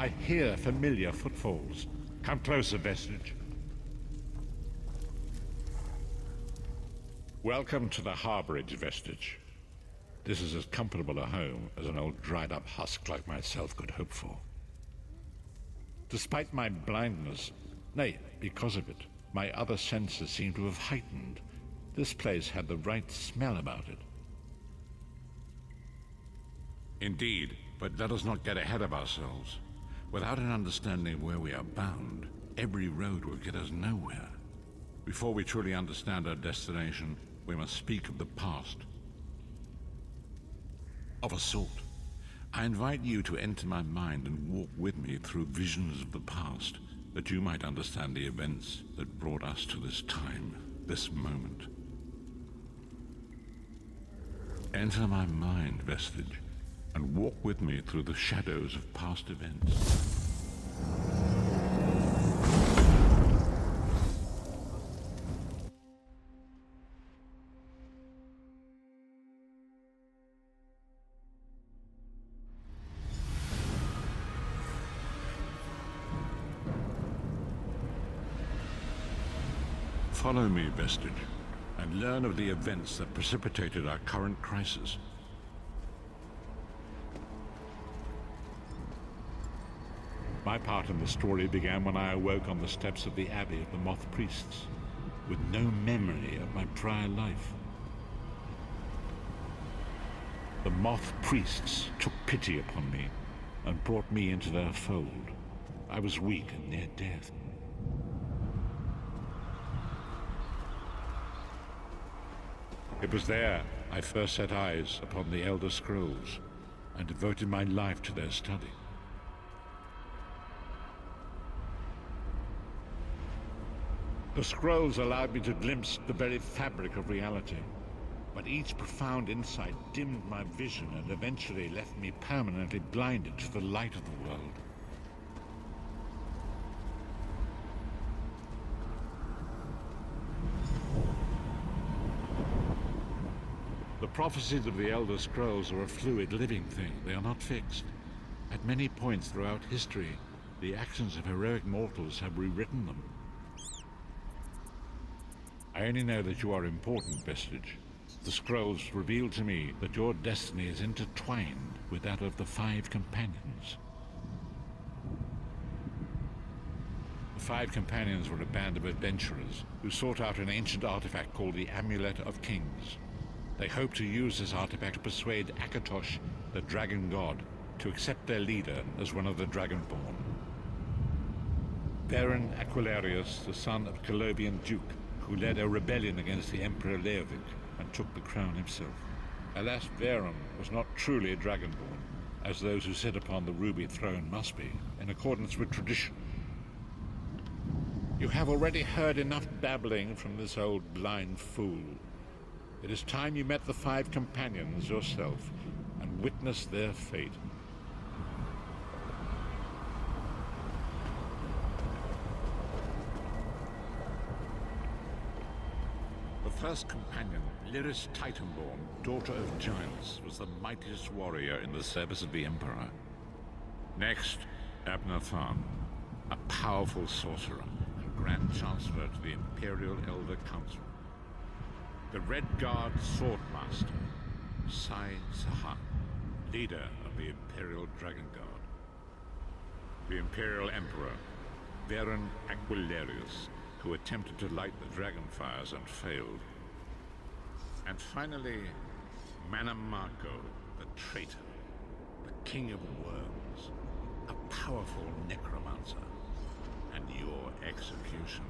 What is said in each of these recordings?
I hear familiar footfalls. Come closer, Vestige. Welcome to the harborage, Vestige. This is as comfortable a home as an old dried-up husk like myself could hope for. Despite my blindness, nay, because of it, my other senses seem to have heightened. This place had the right smell about it. Indeed, but let us not get ahead of ourselves. Without an understanding of where we are bound, every road will get us nowhere. Before we truly understand our destination, we must speak of the past. Of a sort. I invite you to enter my mind and walk with me through visions of the past, that you might understand the events that brought us to this time, this moment. Enter my mind, Vestige, and walk with me through the shadows of past events. Follow me, Vestige, and learn of the events that precipitated our current crisis. My part in the story began when I awoke on the steps of the Abbey of the Moth Priests, with no memory of my prior life. The Moth Priests took pity upon me and brought me into their fold. I was weak and near death. It was there I first set eyes upon the Elder Scrolls and devoted my life to their study. The scrolls allowed me to glimpse the very fabric of reality, but each profound insight dimmed my vision and eventually left me permanently blinded to the light of the world. The prophecies of the Elder Scrolls are a fluid, living thing. They are not fixed. At many points throughout history, the actions of heroic mortals have rewritten them. I only know that you are important, Vestige. The scrolls reveal to me that your destiny is intertwined with that of the Five Companions. The Five Companions were a band of adventurers who sought out an ancient artifact called the Amulet of Kings. They hoped to use this artifact to persuade Akatosh, the dragon god, to accept their leader as one of the Dragonborn. Baron Aquilarius, the son of Colobian Duke, who led a rebellion against the Emperor Leovic and took the crown himself. Alas, Veron was not truly a Dragonborn, as those who sit upon the ruby throne must be, in accordance with tradition. You have already heard enough babbling from this old blind fool. It is time you met the Five Companions yourself and witnessed their fate. The first companion, Lyris Titanborn, daughter of giants, was the mightiest warrior in the service of the Emperor. Next, Abner Tharn, a powerful sorcerer and Grand Chancellor to the Imperial Elder Council. The Red Guard Swordmaster, Sai Sahan, leader of the Imperial Dragon Guard. The Imperial Emperor, Baron Aquilarius, who attempted to light the dragon fires and failed. And finally, Manamako, the traitor, the King of Worms, a powerful necromancer, and your executioner.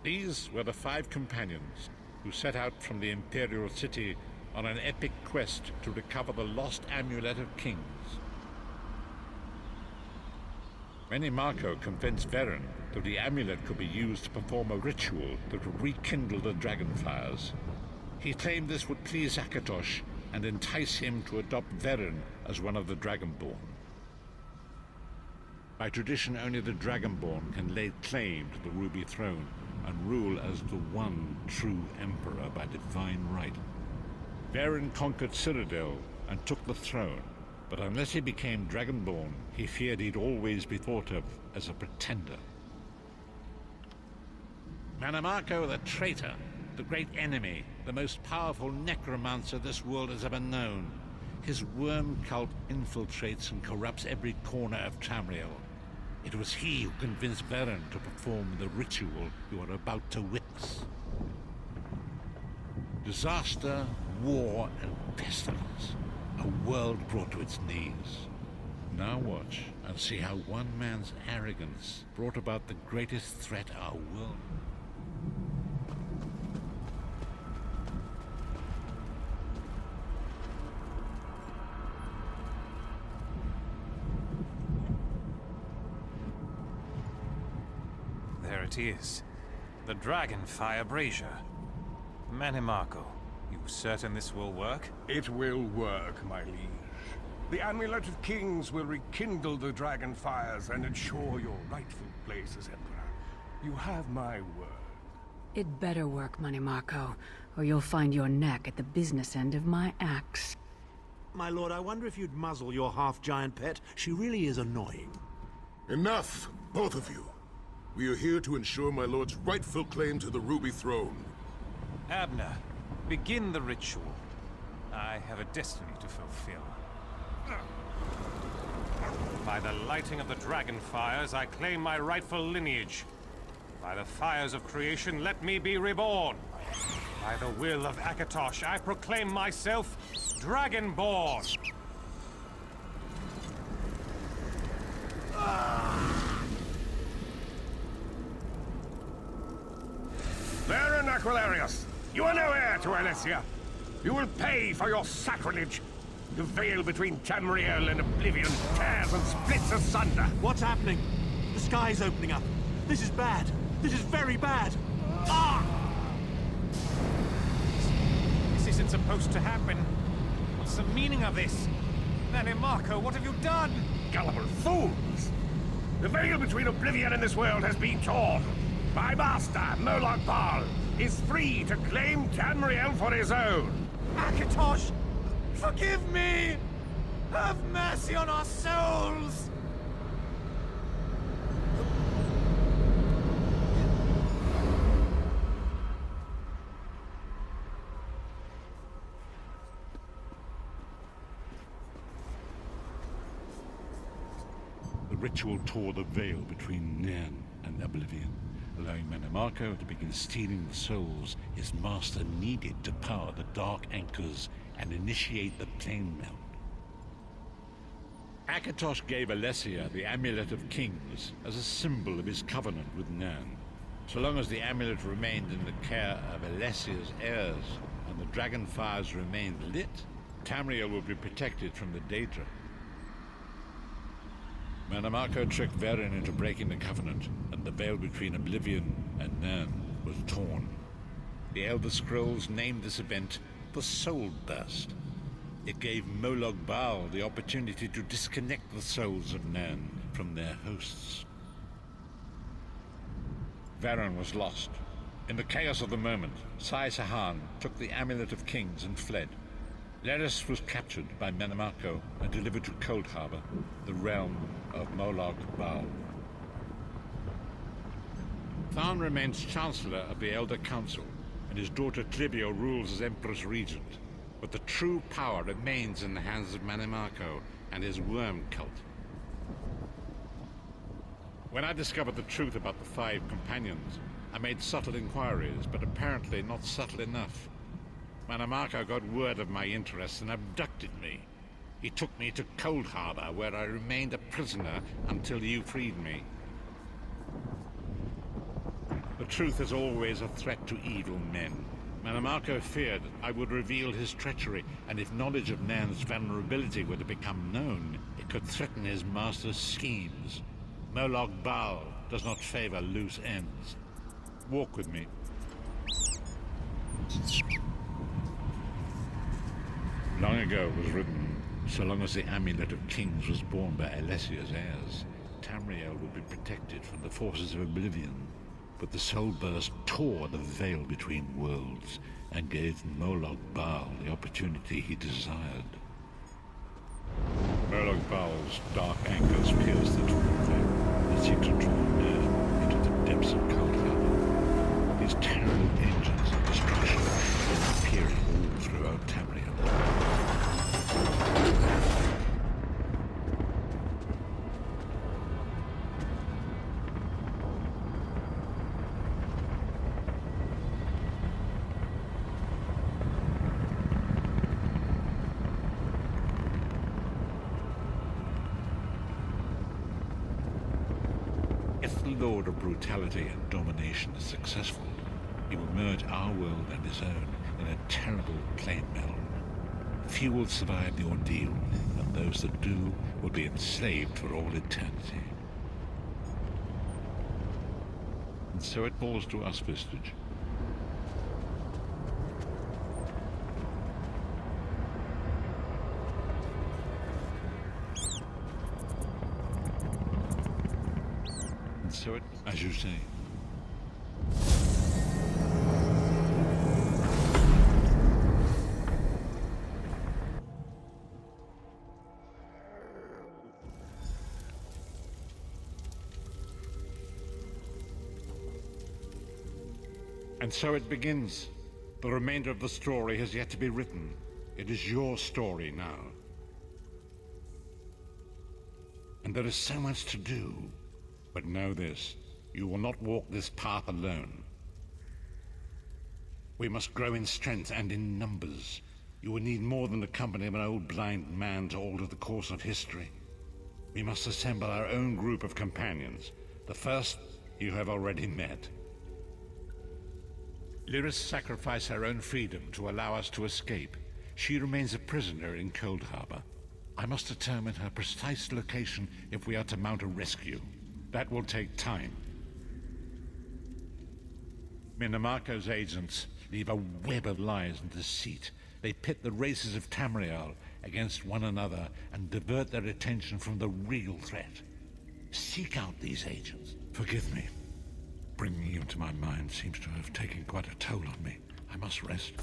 These were the Five Companions who set out from the Imperial City on an epic quest to recover the lost Amulet of Kings. Manamako convinced Veron that the amulet could be used to perform a ritual that would rekindle the dragonfires. He claimed this would please Akatosh and entice him to adopt Veron as one of the Dragonborn. By tradition, only the Dragonborn can lay claim to the Ruby Throne and rule as the one true Emperor by divine right. Varen conquered Cyrodiil and took the throne, but unless he became Dragonborn, he feared he'd always be thought of as a pretender. Mannimarco the traitor, the great enemy, the most powerful necromancer this world has ever known. His worm cult infiltrates and corrupts every corner of Tamriel. It was he who convinced Varen to perform the ritual you are about to witness. Disaster, war, and pestilence. A world brought to its knees. Now watch and see how one man's arrogance brought about the greatest threat our world. There it is. The Dragonfire Brazier. Mannimarco, you certain this will work? It will work, my liege. The Amulet of Kings will rekindle the dragon fires and ensure your rightful place as Emperor. You have my word. It better work, Mannimarco, or you'll find your neck at the business end of my axe. My lord, I wonder if you'd muzzle your half-giant pet. She really is annoying. Enough, both of you. We are here to ensure my lord's rightful claim to the Ruby Throne. Abner, begin the ritual. I have a destiny to fulfill. By the lighting of the dragon fires, I claim my rightful lineage. By the fires of creation, let me be reborn. By the will of Akatosh, I proclaim myself Dragonborn. Varen Aquilarius, you are no heir to Alessia. You will pay for your sacrilege. The veil between Tamriel and Oblivion tears and splits asunder. What's happening? The sky's opening up. This is bad. This is very bad. Ah! This isn't supposed to happen. What's the meaning of this? Mannimarco, what have you done? Gullible fools! The veil between Oblivion and this world has been torn. My master, Molag Bal, is free to claim Tamriel for his own. Akatosh, forgive me! Have mercy on our souls! The ritual tore the veil between Nairn and Oblivion, allowing Mannimarco to begin stealing the souls his master needed to power the Dark Anchors and initiate the Plane Melt. Akatosh gave Alessia the Amulet of Kings as a symbol of his covenant with Nairn. So long as the amulet remained in the care of Alessia's heirs and the dragon fires remained lit, Tamriel would be protected from the Daedra. Mannimarco tricked Varen into breaking the covenant, and the veil between Oblivion and Nairn was torn. The Elder Scrolls named this event the Soul Burst. It gave Molag Bal the opportunity to disconnect the souls of Nairn from their hosts. Varen was lost. In the chaos of the moment, Sai Sahan took the Amulet of Kings and fled. Leris was captured by Mannimarco and delivered to Cold Harbor, the realm of Molag Bal. Tharn remains Chancellor of the Elder Council, and his daughter Clivio rules as Empress Regent. But the true power remains in the hands of Mannimarco and his worm cult. When I discovered the truth about the 5 companions, I made subtle inquiries, but apparently not subtle enough. Mannimarco got word of my interests and abducted me. He took me to Cold Harbor, where I remained a prisoner until you freed me. The truth is always a threat to evil men. Mannimarco feared I would reveal his treachery, and if knowledge of Nairn's vulnerability were to become known, it could threaten his master's schemes. Molag Bal does not favor loose ends. Walk with me. Long ago it was written, so long as the Amulet of Kings was borne by Alessia's heirs, Tamriel would be protected from the forces of Oblivion. But the Soul Burst tore the veil between worlds, and gave Moloch Baal the opportunity he desired. Moloch Baal's dark anchors pierced the twin flame and seemed to draw man into the depths of Cold Harbor. These terrible engines of destruction were appearing all throughout Tamriel. If the Lord of Brutality and Domination is successful, he will merge our world and his own in a terrible plain meld. Few will survive the ordeal, and those that do will be enslaved for all eternity. And so it falls to us, Vestige. And so it, as you say. And so it begins. The remainder of the story has yet to be written. It is your story now. And there is so much to do. But know this, you will not walk this path alone. We must grow in strength and in numbers. You will need more than the company of an old blind man to alter the course of history. We must assemble our own group of companions. The first you have already met. Lyris sacrificed her own freedom to allow us to escape. She remains a prisoner in Cold Harbor. I must determine her precise location if we are to mount a rescue. That will take time. Minimarco's agents leave a web of lies and deceit. They pit the races of Tamriel against one another and divert their attention from the real threat. Seek out these agents. Forgive me. Bringing you into my mind seems to have taken quite a toll on me. I must rest.